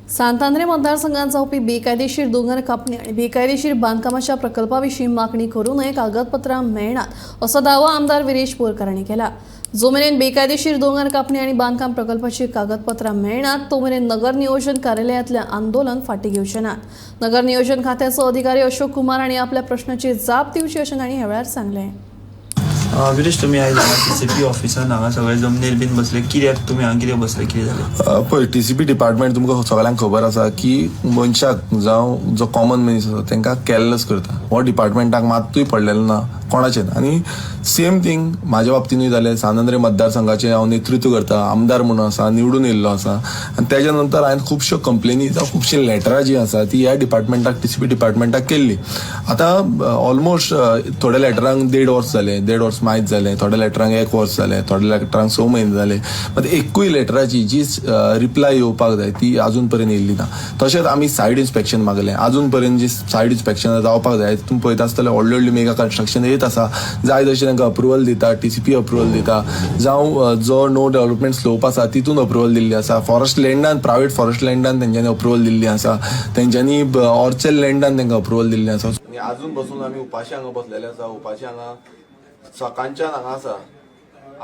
सांतांद्रे मतदारसंघात जावपी बेकायदेशीर दोंगर कापणी आणि बेकायदेशीर बांधकामाच्या प्रकल्पाविशीं मागणी करू नये कागदपत्रां मेळनात असो दावो आमदार विरेश बोरकारांनी केला। जो मेरेन बेकायदेशीर दोंगर कापणी आणि बांधकाम प्रकल्पाची कागदपत्रां मेळनात तो मेरेन नगर नियोजन कार्यालयातले आंदोलन फाटी घेवचें नात। नगर नियोजन खात्याचो अधिकारी अशोक कुमार हांणी आपल्या प्रश्नाची जाप दिवची अशें तांणी ह्या वेळार सांगलें। विरेश, तुम्ही आयज टीसीपी ऑफिसान हांगा सगळे जमनीर बीन बसले, कित्याक तुमी हांगा कित्याक बसले, कितें जालें? पळय, टीसीपी डिपार्टमेंट तुमकां सगळ्यांक खबर आसा की मनशाक जावं जो कॉमन मनीस आसा तांकां केअरलेस करता। हो डिपार्टमेंटाक मात्तूय पडलेलो ना कोणाचें। आनी सेम थिंग म्हाज्या बाबतीनूय जालें। सांतांद्रे मतदारसंघाचें हांव नेतृत्व करता, आमदार म्हणून आसा, निवडून येयल्लो आसा। आनी तेज्या नंतर हांवें खुबश्यो कंप्लेनी जावं खुबशीं लेटरां जीं आसा ती ह्या डिपार्टमेंटाक टीसीपी डिपार्टमेंटाक केल्ली। आतां ऑलमोस्ट थोड्या लेटरांक 1.5 वर्स जाले, 1.5 वर्स मायज जालें, थोड्या लेटरांक 1 वर्स जालें, थोड्या लेटरांक 6 म्हयने जाले। मात एकूय लेटराची जी रिप्लाय येवपाक जाय ती आजून पर्यंत येयल्ली ना। तशेंच आमी सायड इन्स्पेक्शन मागलें, आजून पर्यंत जी सायड इन्स्पेक्शनां जावपाक जाय तुमी पळयता आसतलें व्हडली व्हडली मेगा कन्स्ट्रक्शन येत आसा, जाय तशें तांकां अप्रुवल दिता, टीसीपी अप्रुवल दिता, जावं जो नो डेव्हलपमेंट स्लोप आसा तितून अप्रुवल दिल्ली आसा, फॉरेस्ट लँडान प्रायवेट फॉरेस्ट लँडान तेंच्यांनी अप्रुवल दिल्ली आसा, तेंच्यांनी ऑर्चेल लँडान तांकां अप्रुवल दिल्ली आसा। आजून बसून आमी उपाशी हांगा बसलेले आसा। उपाशी हांगा सकाळच्यान हांगा आसा।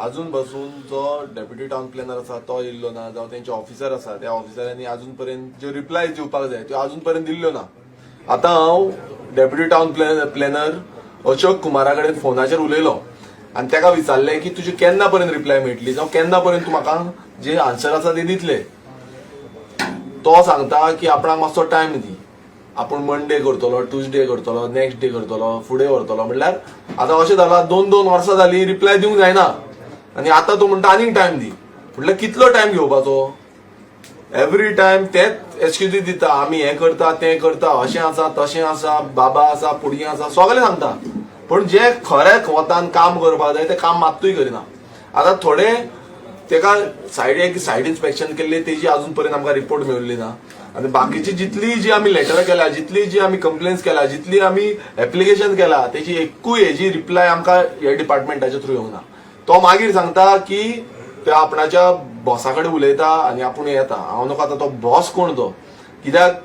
आजून बसून जो डेप्युटी टाउन प्लॅनर आसा तो येयल्लो ना, जावं तेंचे ऑफिसर आसा त्या ऑफिसरांनी आजून पर्यंत ज्यो रिप्लाय दिवपाक जाय त्यो आजून पर्यंत दिल्ल्यो ना। आतां हांव डेप्युटी टाउन प्लॅनर अशोक कुमारा कडेन फोनाचेर उलयलो आनी ताका विचारलें की तुजी केन्ना पर्यंत रिप्लाय मेळटली, जावं केन्ना पर्यंत तूं म्हाका जे आन्सर आसा ते दितले। तो सांगता की आपणाक मातसो टायम दी, आपूण मंडे करतलो, ट्युजडे करतलो, नेक्स्ट डे करतलो, फुडें व्हरतलो। म्हणल्यार आतां अशें जालां 2-2 वर्सां जालीं रिप्लाय दिवंक जायना आनी आतां तूं म्हणटा आनीक टायम दी। म्हणल्यार कितलो टायम घेवपाचो? एवरी टायम तेच एक्सक्यूज दिता, आमी हें करता तें करता, अशें आसा तशें आसा, बाबा आसा पुडगी आसा, सगळें सांगता। पूण जे खऱ्याक वतान काम करपाक जाय तें काम मात्तूय करिना। आतां थोडे तेका सायड इन्स्पेक्शन केल्ली तेजी आजून पर्यंत आमकां रिपोर्ट मेळिल्ली ना। आनी बाकीची जितली जी आमी लेटरां केल्या, जितली जी आमी कंप्लेन्स केल्या, जितली आमी एप्लिकेशन केला, तेजी एकूय हेजी रिप्लाय आमकां हे डिपार्टमेंटाच्या थ्रू येवंक ना। तो मागीर सांगता की ते आपणाच्या बॉसा कडेन उलयता आनी आपूण येता। हांव नका आतां तो बॉस कोण तो, कित्याक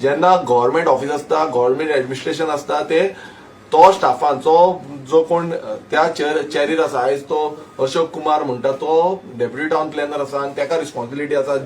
जेन्ना गव्हर्मेंट ऑफिस आसता, गव्हर्मेंट एडमिनिस्ट्रेशन आसता, तो स्टाफांचो जो कोण त्या चॅरीर आसा, आयज तो अशोक कुमार म्हणटा तो डेप्युटी टाउन प्लॅनर आसा आनी ताका रिस्पॉन्सिबिलिटी आसा